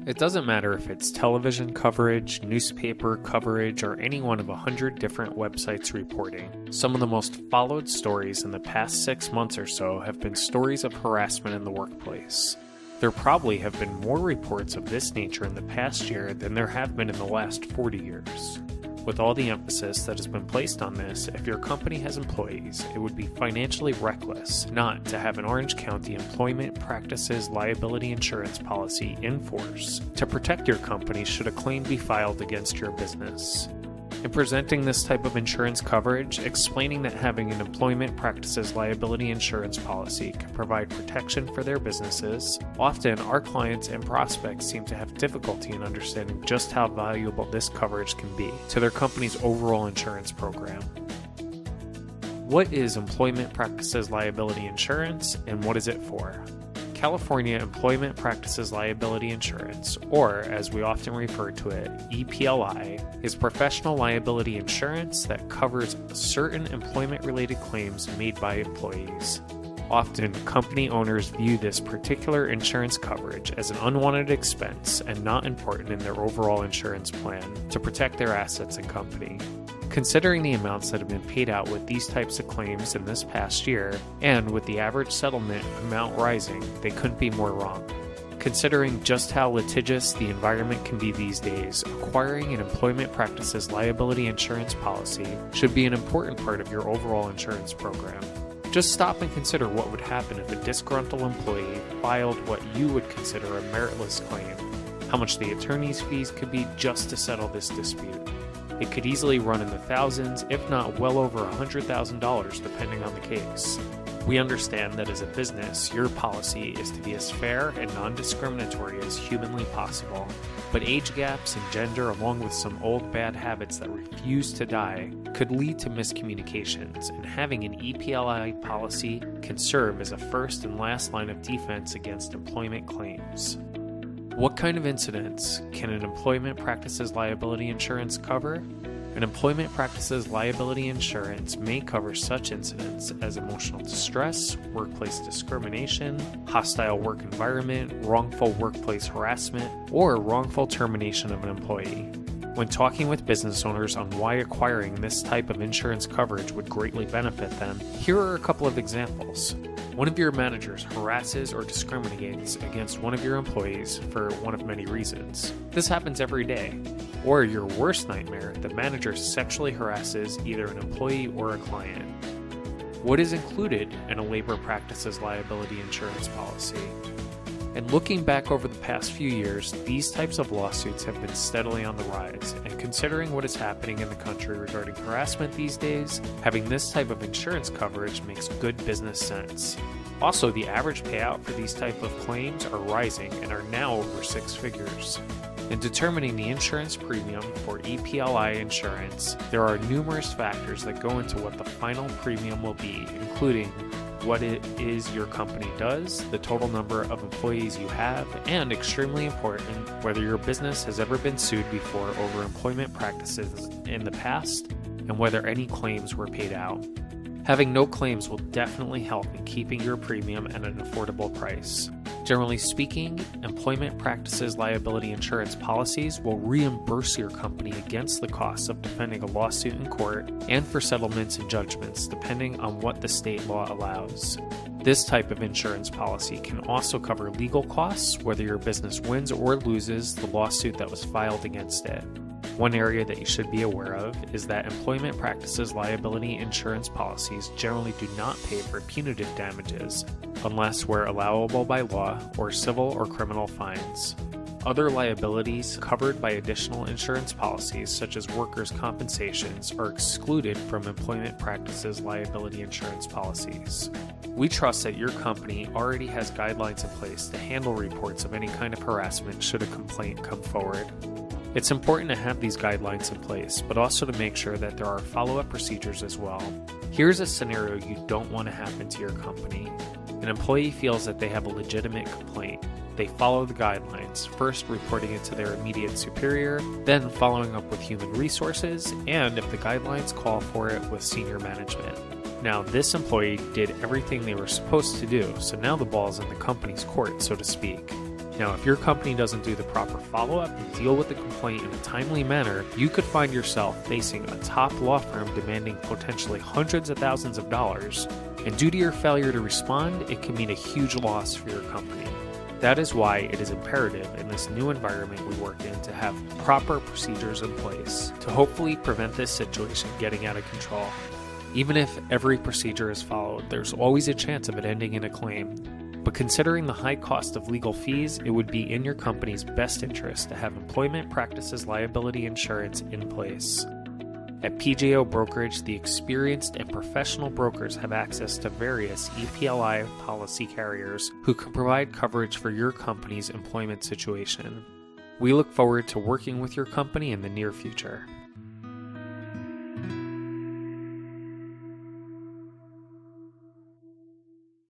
It doesn't matter if it's television coverage, newspaper coverage, or any one of 100 different websites reporting. Some of the most followed stories in the past 6 months or so have been stories of harassment in the workplace. There probably have been more reports of this nature in the past year than there have been in the last 40 years. With all the emphasis that has been placed on this, if your company has employees, it would be financially reckless not to have an Orange County Employment Practices Liability Insurance policy in force to protect your company should a claim be filed against your business. In presenting this type of insurance coverage, explaining that having an employment practices liability insurance policy can provide protection for their businesses, often our clients and prospects seem to have difficulty in understanding just how valuable this coverage can be to their company's overall insurance program. What is employment practices liability insurance and what is it for? California Employment Practices Liability Insurance, or as we often refer to it, EPLI, is professional liability insurance that covers certain employment-related claims made by employees. Often, company owners view this particular insurance coverage as an unwanted expense and not important in their overall insurance plan to protect their assets and company. Considering the amounts that have been paid out with these types of claims in this past year, and with the average settlement amount rising, they couldn't be more wrong. Considering just how litigious the environment can be these days, acquiring an employment practices liability insurance policy should be an important part of your overall insurance program. Just stop and consider what would happen if a disgruntled employee filed what you would consider a meritless claim, how much the attorney's fees could be just to settle this dispute. It could easily run in the thousands, if not well over $100,000 depending on the case. We understand that as a business, your policy is to be as fair and non-discriminatory as humanly possible, but age gaps and gender, along with some old bad habits that refuse to die, could lead to miscommunications, and having an EPLI policy can serve as a first and last line of defense against employment claims. What kind of incidents can an employment practices liability insurance cover? An employment practices liability insurance may cover such incidents as emotional distress, workplace discrimination, hostile work environment, wrongful workplace harassment, or wrongful termination of an employee. When talking with business owners on why acquiring this type of insurance coverage would greatly benefit them, here are a couple of examples. One of your managers harasses or discriminates against one of your employees for one of many reasons. This happens every day. Or your worst nightmare, the manager sexually harasses either an employee or a client. What is included in a labor practices liability insurance policy? And looking back over the past few years, these types of lawsuits have been steadily on the rise, and considering what is happening in the country regarding harassment these days, having this type of insurance coverage makes good business sense. Also, the average payout for these type of claims are rising and are now over 6 figures. In determining the insurance premium for EPLI insurance, there are numerous factors that go into what the final premium will be, including what it is your company does, the total number of employees you have, and extremely important, whether your business has ever been sued before over employment practices in the past, and whether any claims were paid out. Having no claims will definitely help in keeping your premium at an affordable price. Generally speaking, employment practices liability insurance policies will reimburse your company against the costs of defending a lawsuit in court and for settlements and judgments, depending on what the state law allows. This type of insurance policy can also cover legal costs, whether your business wins or loses the lawsuit that was filed against it. One area that you should be aware of is that employment practices liability insurance policies generally do not pay for punitive damages unless where allowable by law or civil or criminal fines. Other liabilities covered by additional insurance policies, such as workers' compensations, are excluded from employment practices liability insurance policies. We trust that your company already has guidelines in place to handle reports of any kind of harassment should a complaint come forward. It's important to have these guidelines in place, but also to make sure that there are follow-up procedures as well. Here's a scenario you don't want to happen to your company. An employee feels that they have a legitimate complaint. They follow the guidelines, first reporting it to their immediate superior, then following up with human resources, and if the guidelines call for it, with senior management. Now, this employee did everything they were supposed to do, so now the ball's in the company's court, so to speak. Now, if your company doesn't do the proper follow-up and deal with the complaint in a timely manner, you could find yourself facing a top law firm demanding potentially hundreds of thousands of dollars, and due to your failure to respond, it can mean a huge loss for your company. That is why it is imperative in this new environment we work in to have proper procedures in place to hopefully prevent this situation getting out of control. Even if every procedure is followed, there's always a chance of it ending in a claim. But considering the high cost of legal fees, it would be in your company's best interest to have employment practices liability insurance in place. At PJO Brokerage, the experienced and professional brokers have access to various EPLI policy carriers who can provide coverage for your company's employment situation. We look forward to working with your company in the near future.